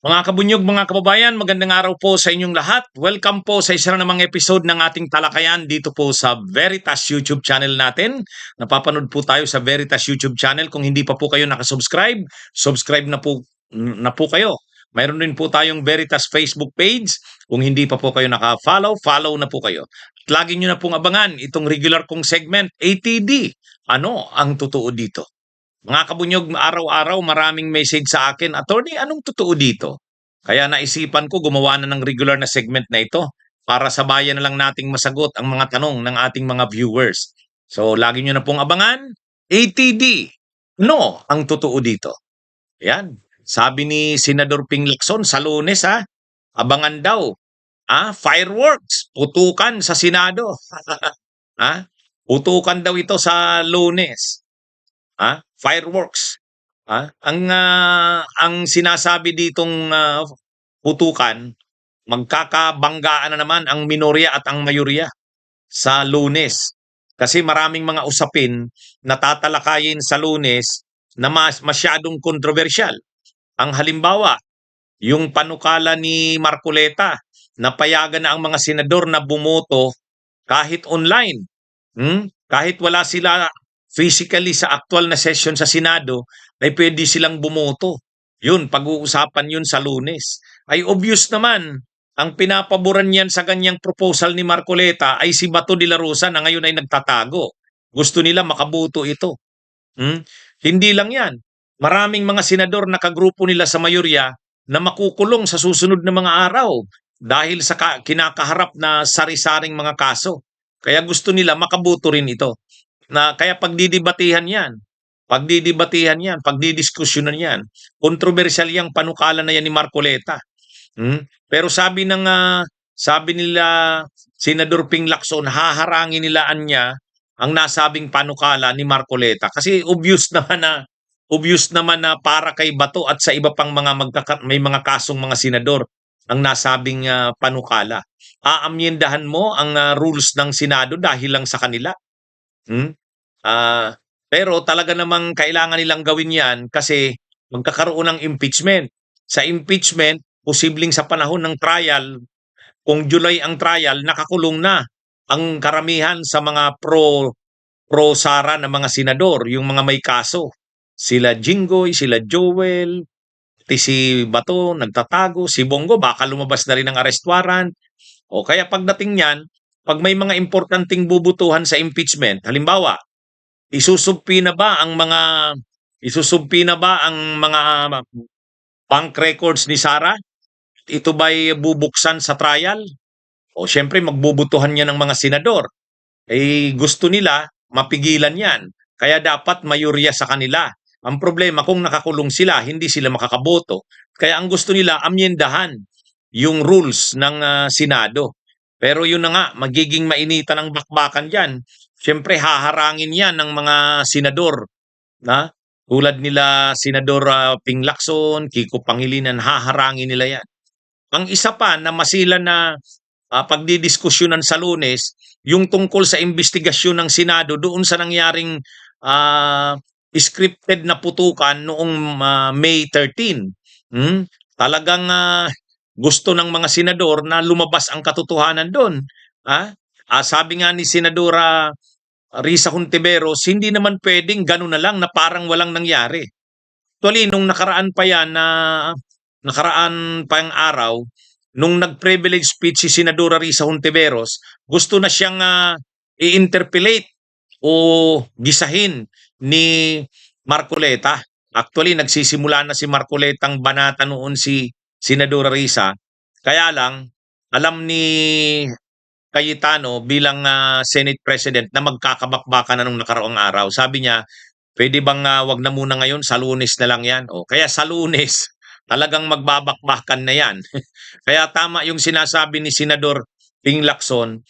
Mga kabunyog, mga kababayan, magandang araw po sa inyong lahat. Welcome po sa isa na namang episode ng ating talakayan dito po sa Veritas YouTube channel natin. Napapanood po tayo sa Veritas YouTube channel. Kung hindi pa po kayo nakasubscribe, subscribe na po kayo. Mayroon din po tayong Veritas Facebook page. Kung hindi pa po kayo naka-follow, follow na po kayo. At lagi nyo na pong abangan itong regular kong segment, ATD. Ano ang totoo dito? Mga kabunyog, araw-araw maraming message sa akin, "Attorney, anong totoo dito?" Kaya naisipan ko gumawa na ng regular na segment na ito para sabayan na lang nating masagot ang mga tanong ng ating mga viewers. So, lagi nyo na pong abangan, ATD. No, ang totoo dito. Yan. Sabi ni Senador Ping Lacson sa Lunes, abangan daw, fireworks, putukan sa Senado. ha? Putukan daw ito sa Lunes. Fireworks. Ang sinasabi ditong putukan, magkakabanggaan na naman ang minorya at ang mayorya sa Lunes. Kasi maraming mga usapin na tatalakayin sa Lunes na masyadong kontrobersyal. Ang halimbawa, yung panukala ni Marcoleta na payagan na ang mga senador na bumoto kahit online. Kahit wala sila physically sa actual na session sa Senado, ay pwede silang bumoto. Yun, pag-uusapan yun sa Lunes. Ay obvious naman, ang pinapaboran niyan sa ganyang proposal ni Marcoleta ay si Bato de la Rosa na ngayon ay nagtatago. Gusto nila makabuto ito. Hindi lang yan. Maraming mga senador na kagrupo nila sa mayorya na makukulong sa susunod na mga araw dahil sa kinakaharap na sari-saring mga kaso. Kaya gusto nila makabuto rin ito. Kaya pagdidibatihan yan, pagdidiskusyonan yan. Kontrobersyal yang panukala na yan ni Marcoleta. Pero sabi nila Senador Ping Lacson, haharangin nilaan niya ang nasabing panukala ni Marcoleta kasi obvious naman na para kay Bato at sa iba pang mga may mga kasong mga senador ang nasabing panukala. Aamyendahan mo ang rules ng Senado dahil lang sa kanila. Pero talaga namang kailangan nilang gawin yan kasi magkakaroon ng impeachment. Sa impeachment, posibleng sa panahon ng trial, kung July ang trial, nakakulong na ang karamihan sa mga pro-Sara na mga senador, yung mga may kaso. Sila Jinggoy, sila Joel, si Bato, nagtatago, si Bongo, baka lumabas na rin ng arrest warrant. O kaya pagdating niyan, pag may mga importanteng bubutuhan sa impeachment, halimbawa, isusumpi na ba ang mga bank records ni Sara? Ito ba'y bubuksan sa trial? O syempre magbubutuhan niya ng mga senador. Gusto nila mapigilan yan. Kaya dapat mayorya sa kanila. Ang problema kung nakakulong sila, hindi sila makakaboto. Kaya ang gusto nila, amyendahan yung rules ng Senado. Pero yun na nga, magiging mainitan ang bakbakan dyan. Siyempre, haharangin yan ng mga senador. Tulad nila Senador Ping Lacson, Kiko Pangilinan, haharangin nila yan. Ang isa pa na masila na pagdidiskusyonan sa Lunes, yung tungkol sa investigasyon ng Senado doon sa nangyaring scripted na putukan noong May 13. Talagang gusto ng mga senador na lumabas ang katotohanan doon. Sabi nga ni Senadora Risa Hontiveros, hindi naman pwedeng gano'n na lang na parang walang nangyari. Actually, nung nakaraan pa yung araw, nung nag-privilege speech si Senadora Risa Hontiveros, gusto na siyang i-interpellate o gisahin ni Marcoleta. Actually, nagsisimula na si Marcoletang banata noon si Senadora Risa. Kaya lang, alam ni Cayetano bilang Senate President na magkakabakbakan na nung nakaraang araw. Sabi niya, pwede bang wag na muna ngayon, sa Lunes na lang yan? Kaya sa Lunes, talagang magbabakbakan na yan. Kaya tama yung sinasabi ni Senador Ping Lacson,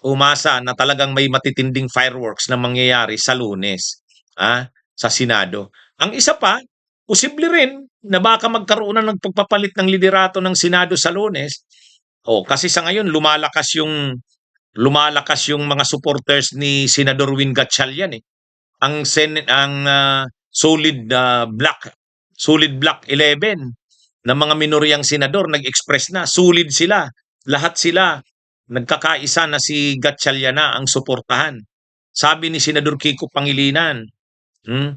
umasa na talagang may matitinding fireworks na mangyayari sa Lunes sa Senado. Ang isa pa, posible rin na baka magkaroon na ng pagpapalit ng liderato ng Senado sa Lunes. Kasi sa ngayon lumalakas yung mga supporters ni Senador Win Gatchalian ang solid block 11 ng mga minoryang senador nag-express na, sulid sila. Lahat sila nagkakaisa na si Gatchalian na ang suportahan. Sabi ni Senador Kiko Pangilinan,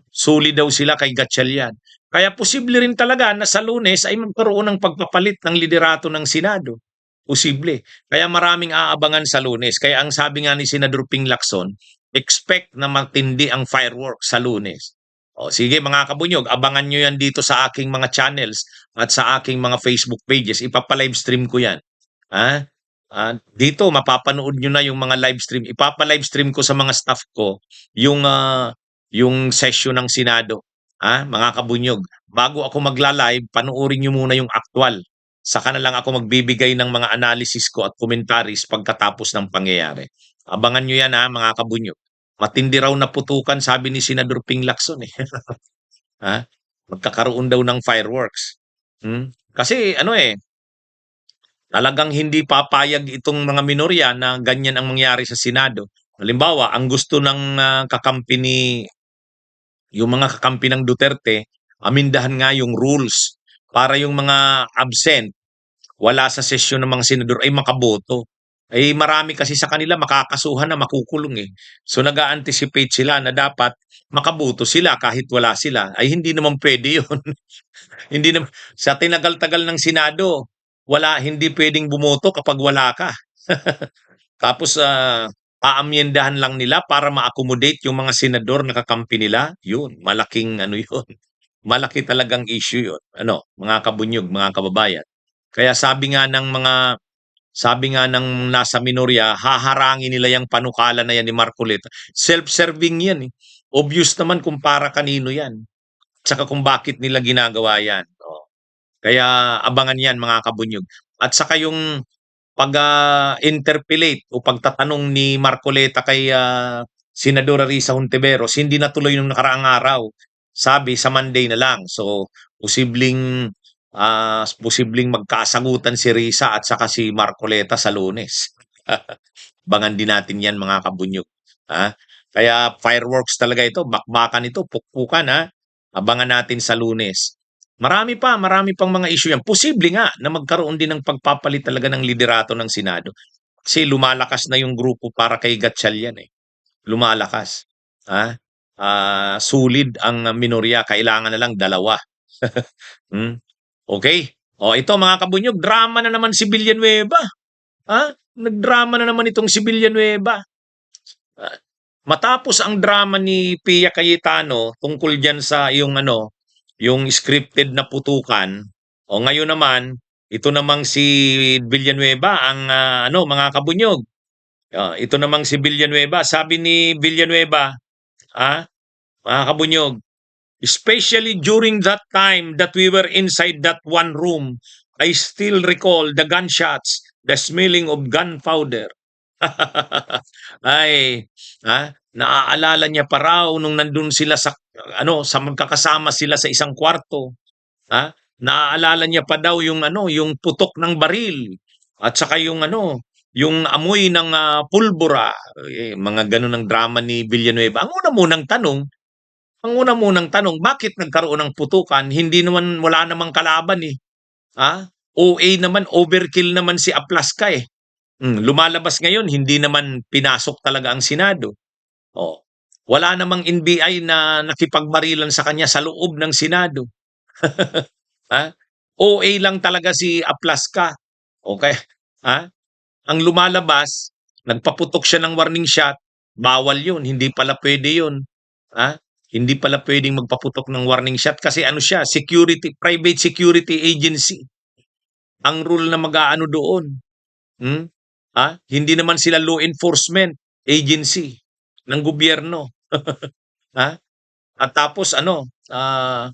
sulit daw sila kay Gatchalian. Kaya posible rin talaga na sa Lunes ay magkaroon ng pagpapalit ng liderato ng Senado. Posible. Kaya maraming aabangan sa Lunes. Kaya ang sabi nga ni Senador Ping Lacson, expect na matindi ang fireworks sa Lunes. O sige mga kabunyog, abangan nyo yan dito sa aking mga channels at sa aking mga Facebook pages. Ipapa-livestream ko yan. Ha? Dito mapapanood nyo na yung mga live stream. Ipapa-livestream ko sa mga staff ko yung session ng Senado. Mga kabunyog, bago ako magla-live, panoorin nyo muna yung actual. Saka na lang ako magbibigay ng mga analysis ko at commentaries pagkatapos ng pangyayari. Abangan nyo yan mga kabunyog. Matindi raw na putukan, sabi ni Senador Ping Lacson eh. Magkakaroon daw ng fireworks. Kasi talagang hindi papayag itong mga minorya na ganyan ang mangyari sa Senado. Halimbawa, ang gusto ng yung mga kakampi ng Duterte, amindahan nga yung rules para yung mga absent, wala sa sesyon ng mga senador ay makaboto. Ay marami kasi sa kanila makakasuhan na makukulong eh. So nag-a-anticipate sila na dapat makaboto sila kahit wala sila. Ay hindi naman pwede yun. Hindi naman, sa tinagal-tagal ng Senado, hindi pwedeng bumoto kapag wala ka. Tapos aamyendahan lang nila para ma-accommodate yung mga senador na kakampi nila. Yun, malaking yun. Malaki talagang issue yun. Mga kabunyog, mga kababayan. Kaya sabi nga ng nasa minorya, haharangin nila yung panukala na yan ni Marcoleta. Self-serving yan eh. Obvious naman kung para kanino yan. Tsaka kung bakit nila ginagawa yan. Kaya abangan yan mga kabunyog. At saka yung pag-interpellate o pagtatanong ni Marcoleta kay Senadora Risa Hontiveros, hindi natuloy nung nakaraang araw. Sabi sa Monday na lang. So, posibleng magkasagutan si Risa at saka si Marcoleta sa Lunes. Abangan din natin yan mga kabunyog. Kaya fireworks talaga ito, bakbakan ito, pukpukan Abangan natin sa Lunes. Marami pang mga issue yan. Posible nga na magkaroon din ng pagpapalit talaga ng liderato ng Senado. Kasi lumalakas na yung grupo para kay Gatchalian eh. Lumalakas. Sulid ang minorya, kailangan na lang dalawa. Okay? Ito mga kabunyog, drama na naman si Villanueva. Nagdrama na naman itong si Villanueva. Matapos ang drama ni Pia Cayetano tungkol diyan sa yung scripted na putukan, ngayon naman, ito namang si Villanueva ang mga kabunyog. Ito namang si Villanueva, sabi ni Villanueva, mga kabunyog, especially during that time that we were inside that one room, I still recall the gunshots, the smelling of gunpowder. Ay, naaalala niya pa raw nung nandun sila sa magkakasama sila sa isang kwarto. Naaalala niya pa daw yung yung putok ng baril at saka yung amoy ng pulbura, mga ganun ang drama ni Villanueva. Ang una munang tanong, bakit nagkaroon ng putukan? Wala namang kalaban eh. OA naman, overkill naman si Aplaska eh. Lumalabas ngayon, hindi naman pinasok talaga ang Senado. Wala namang NBI na nakipagbarilan sa kanya sa loob ng Senado. OA lang talaga si Aplaska. Okay? Ang lumalabas, nagpaputok siya ng warning shot, bawal yun, hindi pala pwede yun. Hindi pala pwedeng magpaputok ng warning shot kasi siya, private security agency. Ang rule na mag-aano doon. Hindi naman sila law enforcement agency ng gobyerno. At tapos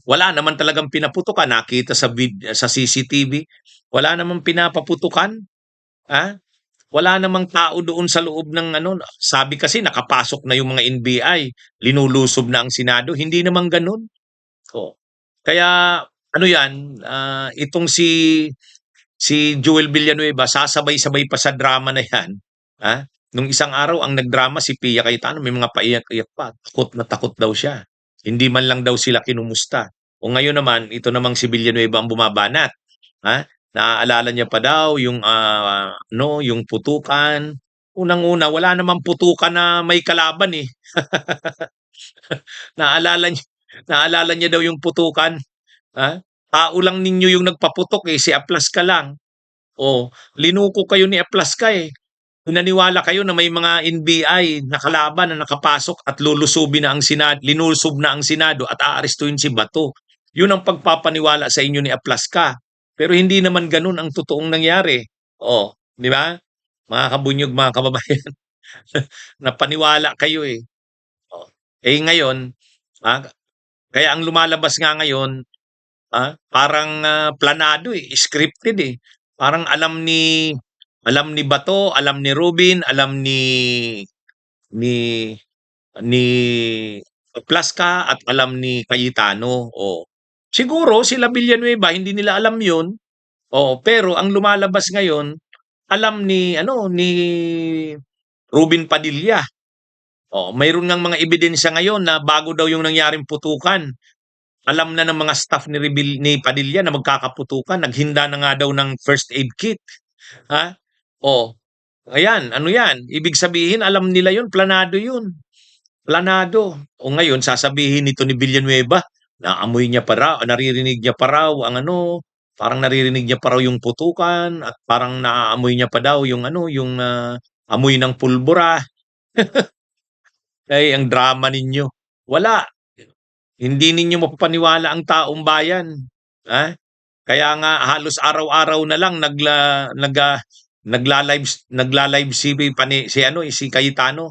wala naman talagang pinaputukan. Nakita sa CCTV, wala namang pinapaputukan. Wala namang tao doon sa loob ng sabi kasi nakapasok na yung mga NBI, linulusob na ang Senado, hindi naman ganoon. Kaya yan, itong si Joel Villanueva, sasabay-sabay pa sa drama na yan. Nung isang araw, ang nagdrama si Pia Cayetano, may mga paiyak-iyak pa. Takot na takot daw siya. Hindi man lang daw sila kinumusta. O ngayon naman, ito namang si Villanueva ang bumabanat. Ha? Naaalala niya pa daw yung, yung putukan. Unang-una wala namang putukan na may kalaban, eh. Naalala niya naalala niya daw yung putukan, ha? Tao lang ninyo yung nagpaputok, eh, si Aplaska lang. Oh, linuko kayo ni Aplaska, eh. Naniwala kayo na may mga NBI na kalaban na nakapasok at lulusubin na ang linulusob na ang Senado at aarestuhin si Bato. Yun ang pagpapaniwala sa inyo ni Aplaska. Pero hindi naman ganun ang totoong nangyari. Oh, di ba? Mga kabunyog, mga kababayan, napaniwala kayo, eh. Oh. Eh ngayon, ah, kaya ang lumalabas nga ngayon, parang planado, eh, scripted, eh. Parang alam ni Bato, alam ni Rubin, alam ni ni Plaska at alam ni Cayetano. Oh. Siguro sila Villanueva hindi nila alam 'yun. Oo, pero ang lumalabas ngayon, alam ni Rubin Padilla. Oh, mayroon ngang mga ebidensya ngayon na bago daw yung nangyaring putukan. Alam na ng mga staff ni Padilla na magkakaputukan, naghanda na nga daw ng first aid kit, ha? Oh, ayan, ano 'yan? Ibig sabihin alam nila 'yun, planado 'yun. Planado. O ngayon sasabihin nito ni Villanueva, naamoy niya pa raw, naririnig niya pa raw ang parang naririnig niya pa raw yung putukan at parang naaamoy niya pa daw yung amoy ng pulbura. Ay, ang drama ninyo. Wala. Hindi ninyo mapapaniwala ang taong bayan. Ha? Kaya nga halos araw-araw na lang nagla-live si Cayetano,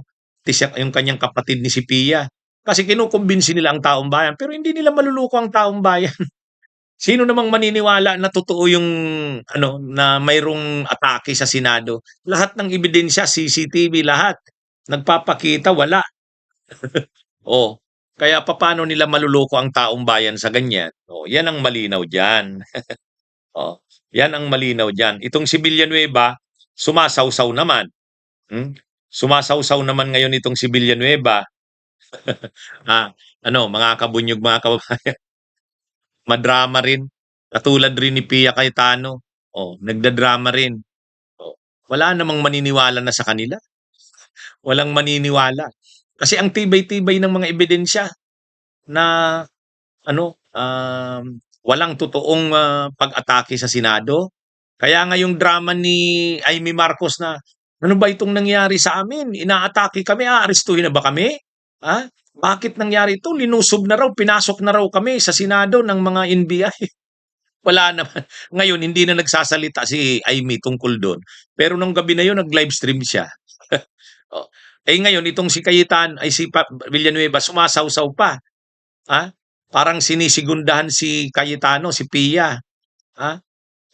yung kanyang kapatid ni si Pia. Kasi kinukumbinsi nila ang taong bayan pero hindi nila maluluko ang taong bayan. Sino namang maniniwala na totoo yung na mayroong atake sa Senado? Lahat ng ebidensya, CCTV, lahat nagpapakita wala. Oh, kaya papaano nila maluloko ang taong bayan sa ganyan? Oh, 'yan ang malinaw diyan. Oh, 'yan ang malinaw diyan. Itong si Villanueva, sumasawsaw naman. Sumasawsaw naman ngayon itong si Villanueva. Mga kabunyog, mga kababayan, madrama rin. Katulad rin ni Pia Cayetano. Oh, nagdadrama rin. Oh, wala namang maniniwala na sa kanila. Walang maniniwala. Kasi ang tibay-tibay ng mga ebidensya na walang totoong pag-atake sa Senado. Kaya nga yung drama ni Amy Marcos na, ano ba itong nangyari sa amin? Inaatake kami, aarestuhin na ba kami? Ha? Bakit nangyari ito? Linusob na raw, pinasok na raw kami sa Senado ng mga NBI. Wala naman. Ngayon, hindi na nagsasalita si Amy tungkol doon. Pero nung gabi na yun, nag-livestream siya. Oh. Eh ngayon, itong si Villanueva, sumasawsaw pa. Ha? Parang sinisigundahan si Cayetano, si Pia. Ha?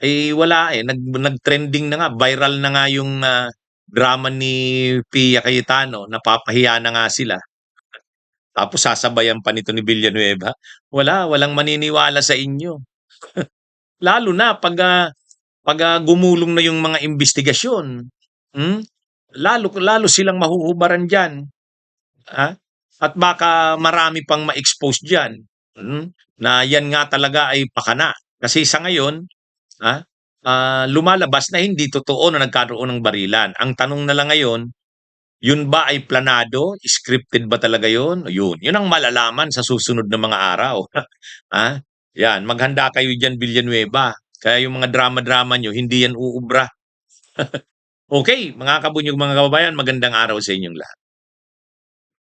Eh wala eh, nag-trending na nga, viral na nga yung drama ni Pia Cayetano, napapahiya na nga sila. Tapos sasabayan pa nito ni Villanueva. Walang maniniwala sa inyo. Lalo na pag gumulong na yung mga investigasyon. Hmm? Lalo silang mahuhubaran diyan. Ha? At baka marami pang ma-expose diyan. Na yan nga talaga ay pakana. Kasi sa ngayon, lumalabas na hindi totoo na nagkaroon ng barilan. Ang tanong na lang ngayon, yun ba ay planado? Scripted ba talaga yun? Yun ang malalaman sa susunod na mga araw. Yan, maghanda kayo dyan, Villanueva. Kaya yung mga drama-drama nyo, hindi yan uubra. Okay, mga kabunyog, mga kababayan, magandang araw sa inyong lahat.